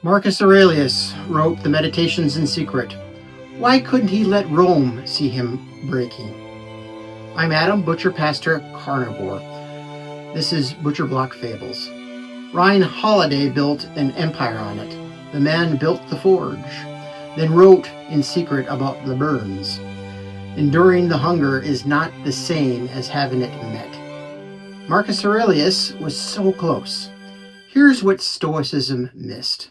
Marcus Aurelius wrote the Meditations in secret. Why couldn't he let Rome see him breaking? I'm Adam, Butcher Pastor Carnivore. This is Butcher Block Fables. Ryan Holiday built an empire on it. The man built the forge, then wrote in secret about the burns. Enduring the hunger is not the same as having it met. Marcus Aurelius was so close. Here's what Stoicism missed.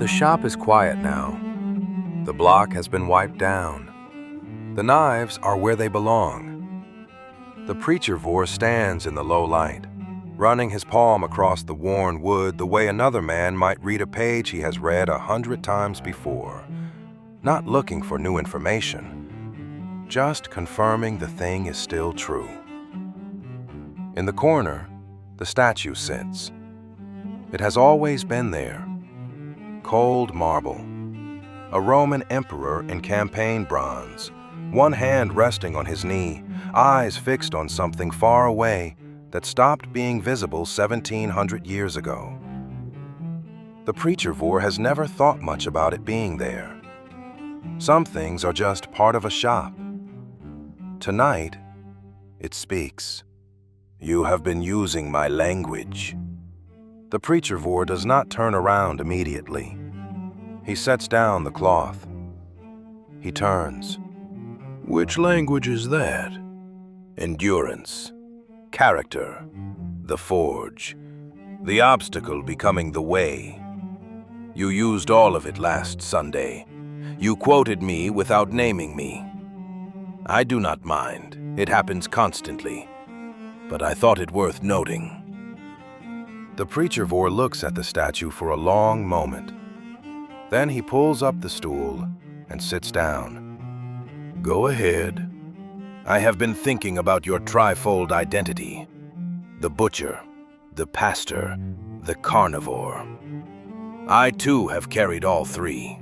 The shop is quiet now. The block has been wiped down. The knives are where they belong. The Preachervore stands in the low light, running his palm across the worn wood the way another man might read a page he has read 100 times before, not looking for new information, just confirming the thing is still true. In the corner, the statue sits. It has always been there. Cold marble, a Roman emperor in campaign bronze, one hand resting on his knee, eyes fixed on something far away that stopped being visible 1700 years ago. The Preachervore has never thought much about it being there. Some things are just part of a shop. Tonight, it speaks. You have been using my language. The Preachervore does not turn around immediately. He sets down the cloth. He turns. Which language is that? Endurance, character, the forge, the obstacle becoming the way. You used all of it last Sunday. You quoted me without naming me. I do not mind. It happens constantly. But I thought it worth noting. The Preachervore looks at the statue for a long moment. Then he pulls up the stool and sits down. Go ahead. I have been thinking about your trifold identity. The butcher, the pastor, the carnivore. I too have carried all three.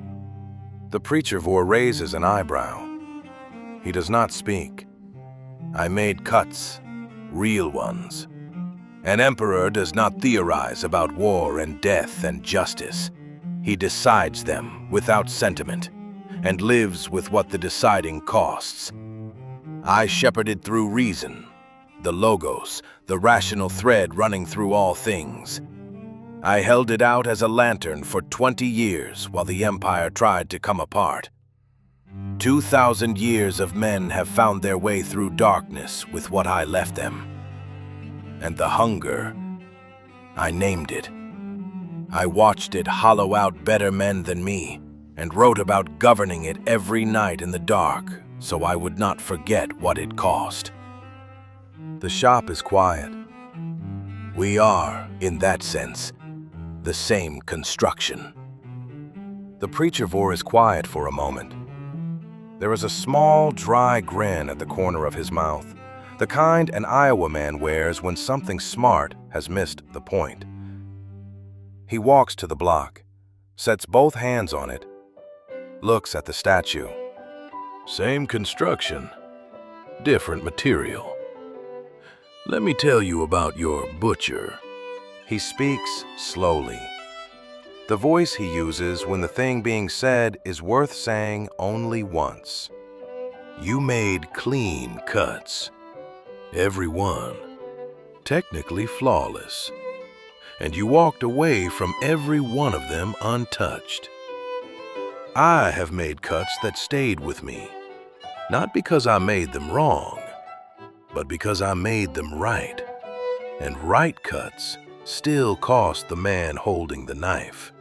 The Preachervore raises an eyebrow. He does not speak. I made cuts, real ones. An emperor does not theorize about war and death and justice. He decides them without sentiment and lives with what the deciding costs. I shepherded through reason, the logos, the rational thread running through all things. I held it out as a lantern for 20 years while the empire tried to come apart. 2,000 years of men have found their way through darkness with what I left them. And the hunger, I named it. I watched it hollow out better men than me and wrote about governing it every night in the dark so I would not forget what it cost. The shop is quiet. We are, in that sense, the same construction. The Preachervore is quiet for a moment. There is a small, dry grin at the corner of his mouth, the kind an Iowa man wears when something smart has missed the point. He walks to the block, sets both hands on it, looks at the statue. Same construction, different material. Let me tell you about your butcher. He speaks slowly. The voice he uses when the thing being said is worth saying only once. You made clean cuts. Every one, technically flawless. And you walked away from every one of them untouched. I have made cuts that stayed with me, not because I made them wrong, but because I made them right. And right cuts still cost the man holding the knife.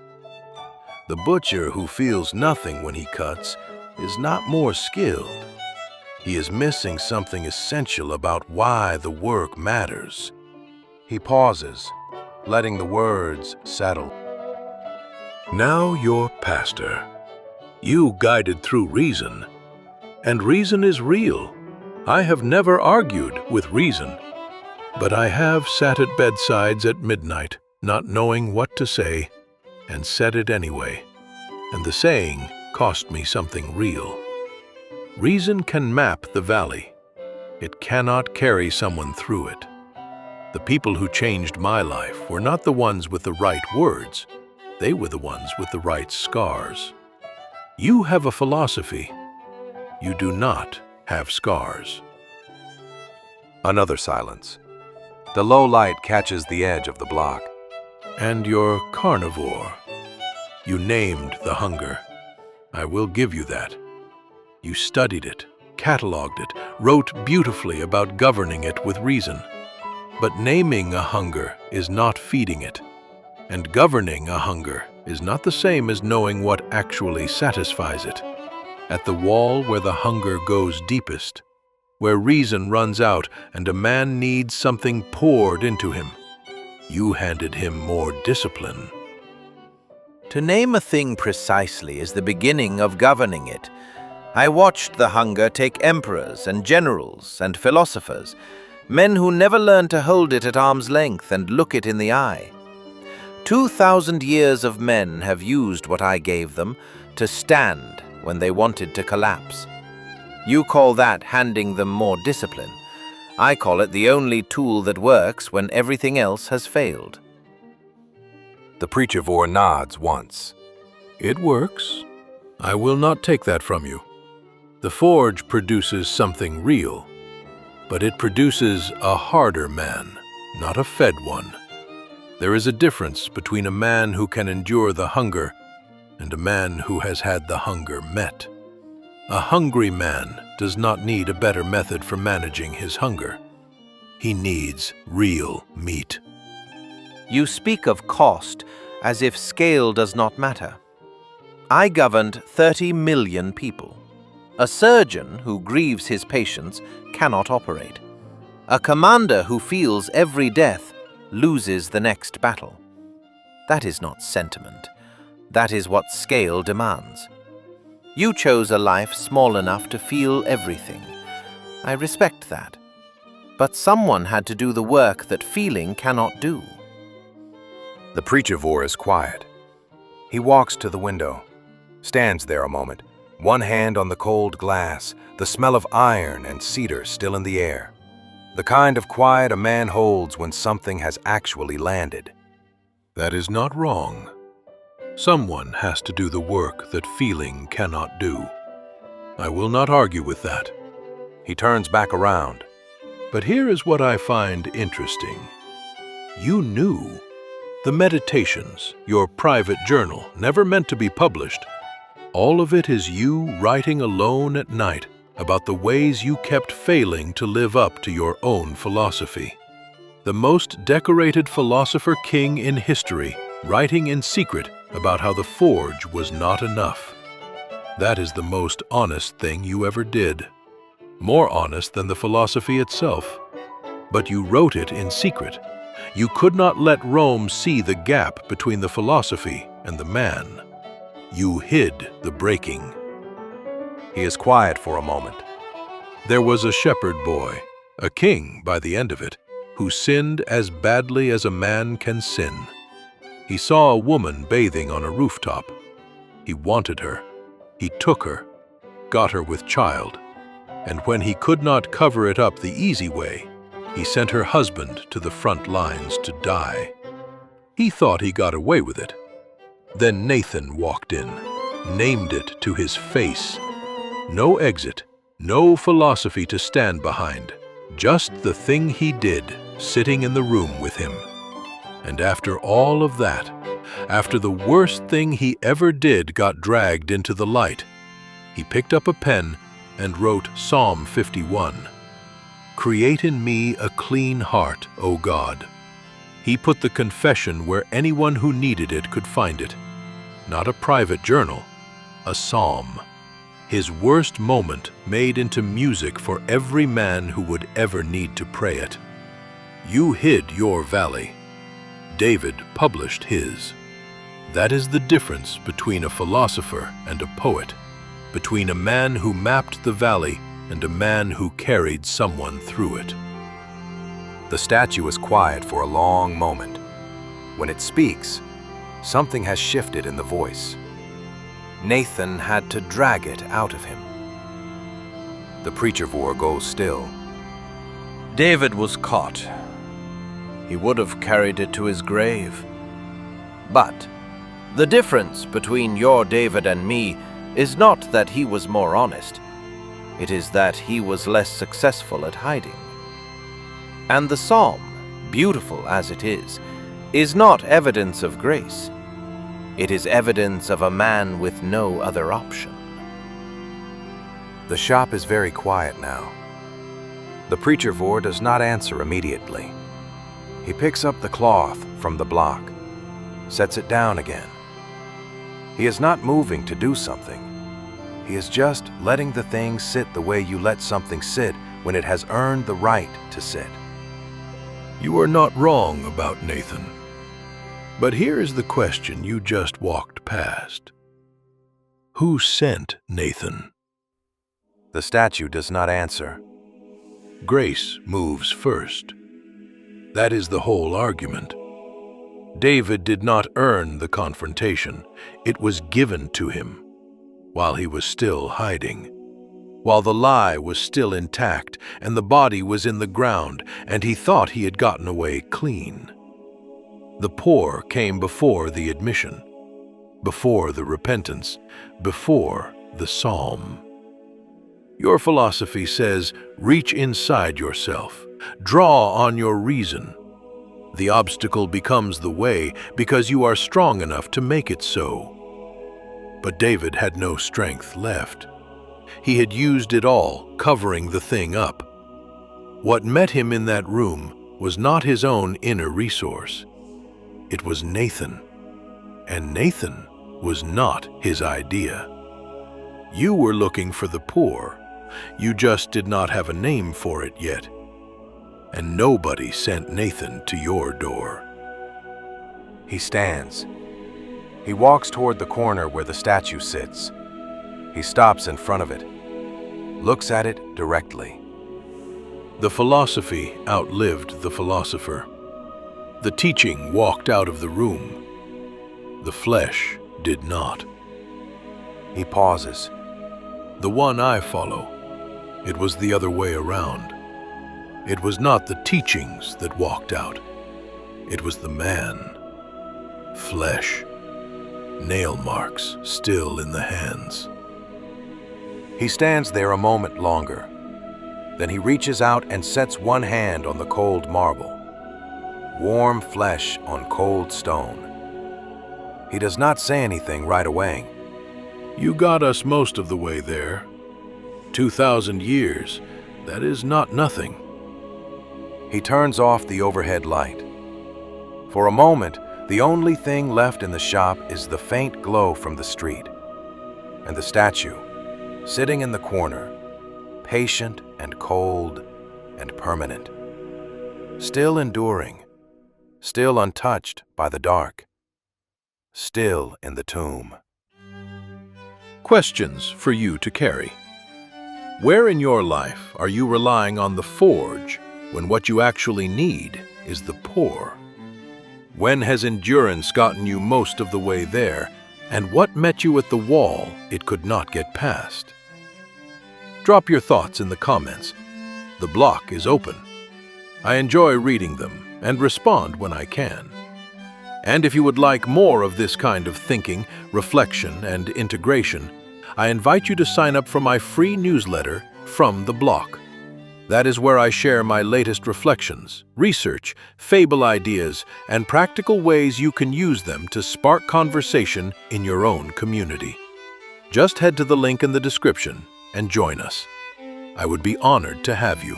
The butcher who feels nothing when he cuts is not more skilled. He is missing something essential about why the work matters. He pauses, letting the words settle. Now you're pastor. You guided through reason, and reason is real. I have never argued with reason, but I have sat at bedsides at midnight, not knowing what to say, and said it anyway, and the saying cost me something real. Reason can map the valley. It cannot carry someone through it. The people who changed my life were not the ones with the right words. They were the ones with the right scars. You have a philosophy. You do not have scars. Another silence. The low light catches the edge of the block. And you're carnivore. You named the hunger. I will give you that. You studied it, cataloged it, wrote beautifully about governing it with reason. But naming a hunger is not feeding it. And governing a hunger is not the same as knowing what actually satisfies it. At the wall where the hunger goes deepest, where reason runs out and a man needs something poured into him, you handed him more discipline. To name a thing precisely is the beginning of governing it. I watched the hunger take emperors and generals and philosophers, men who never learned to hold it at arm's length and look it in the eye. 2,000 years of men have used what I gave them to stand when they wanted to collapse. You call that handing them more discipline. I call it the only tool that works when everything else has failed. The Preachervore nods once. It works. I will not take that from you. The forge produces something real, but it produces a harder man, not a fed one. There is a difference between a man who can endure the hunger and a man who has had the hunger met. A hungry man does not need a better method for managing his hunger. He needs real meat. You speak of cost as if scale does not matter. I governed 30 million people. A surgeon who grieves his patients cannot operate. A commander who feels every death loses the next battle. That is not sentiment. That is what scale demands. You chose a life small enough to feel everything. I respect that. But someone had to do the work that feeling cannot do. The Preachervore is quiet. He walks to the window, stands there a moment, one hand on the cold glass, the smell of iron and cedar still in the air. The kind of quiet a man holds when something has actually landed. That is not wrong. Someone has to do the work that feeling cannot do. I will not argue with that. He turns back around. But here is what I find interesting. You knew. The meditations, your private journal, never meant to be published. All of it is you writing alone at night about the ways you kept failing to live up to your own philosophy. The most decorated philosopher-king in history, writing in secret about how the forge was not enough. That is the most honest thing you ever did. More honest than the philosophy itself. But you wrote it in secret. You could not let Rome see the gap between the philosophy and the man. You hid the breaking. He is quiet for a moment. There was a shepherd boy, a king by the end of it, who sinned as badly as a man can sin. He saw a woman bathing on a rooftop. He wanted her. He took her, got her with child, and when he could not cover it up the easy way, he sent her husband to the front lines to die. He thought he got away with it. Then Nathan walked in, named it to his face. No exit, no philosophy to stand behind, just the thing he did, sitting in the room with him. And after all of that, after the worst thing he ever did got dragged into the light, he picked up a pen and wrote Psalm 51. Create in me a clean heart, O God. He put the confession where anyone who needed it could find it. Not a private journal, a psalm. his worst moment made into music for every man who would ever need to pray it. You hid your valley. David published his. That is the difference between a philosopher and a poet, between a man who mapped the valley and a man who carried someone through it. The statue is quiet for a long moment. When it speaks, something has shifted in the voice. Nathan had to drag it out of him. The Preachervore goes still. David was caught. He would have carried it to his grave. But the difference between your David and me is not that he was more honest. It is that he was less successful at hiding. And the psalm, beautiful as it is not evidence of grace. It is evidence of a man with no other option. The shop is very quiet now. The Preachervore does not answer immediately. He picks up the cloth from the block, sets it down again. He is not moving to do something. He is just letting the thing sit the way you let something sit when it has earned the right to sit. You are not wrong about Nathan. But here is the question you just walked past. Who sent Nathan? The statue does not answer. Grace moves first. That is the whole argument. David did not earn the confrontation. It was given to him while he was still hiding, while the lie was still intact and the body was in the ground and he thought he had gotten away clean. The poor came before the admission, before the repentance, before the psalm. Your philosophy says, reach inside yourself, draw on your reason. The obstacle becomes the way because you are strong enough to make it so. But David had no strength left. He had used it all, covering the thing up. What met him in that room was not his own inner resource. It was Nathan, and Nathan was not his idea. You were looking for the poor. You just did not have a name for it yet. And nobody sent Nathan to your door. He stands. He walks toward the corner where the statue sits. He stops in front of it, looks at it directly. The philosophy outlived the philosopher. The teaching walked out of the room. The flesh did not. He pauses. The one I follow, it was the other way around. It was not the teachings that walked out. It was the man. Flesh. Nail marks still in the hands. He stands there a moment longer. Then he reaches out and sets one hand on the cold marble. Warm flesh on cold stone. He does not say anything right away. You got us most of the way there. 2,000 years, that is not nothing. He turns off the overhead light. For a moment, the only thing left in the shop is the faint glow from the street, and the statue, sitting in the corner, patient and cold and permanent, still enduring, still untouched by the dark, still in the tomb. Questions for you to carry. Where in your life are you relying on the forge when what you actually need is the pour? When has endurance gotten you most of the way there, and what met you at the wall it could not get past? Drop your thoughts in the comments. The block is open. I enjoy reading them and respond when I can. And if you would like more of this kind of thinking, reflection, and integration, I invite you to sign up for my free newsletter, From the Block. That is where I share my latest reflections, research, fable ideas, and practical ways you can use them to spark conversation in your own community. Just head to the link in the description and join us. I would be honored to have you.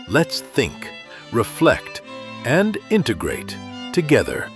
Let's think, reflect, and integrate together.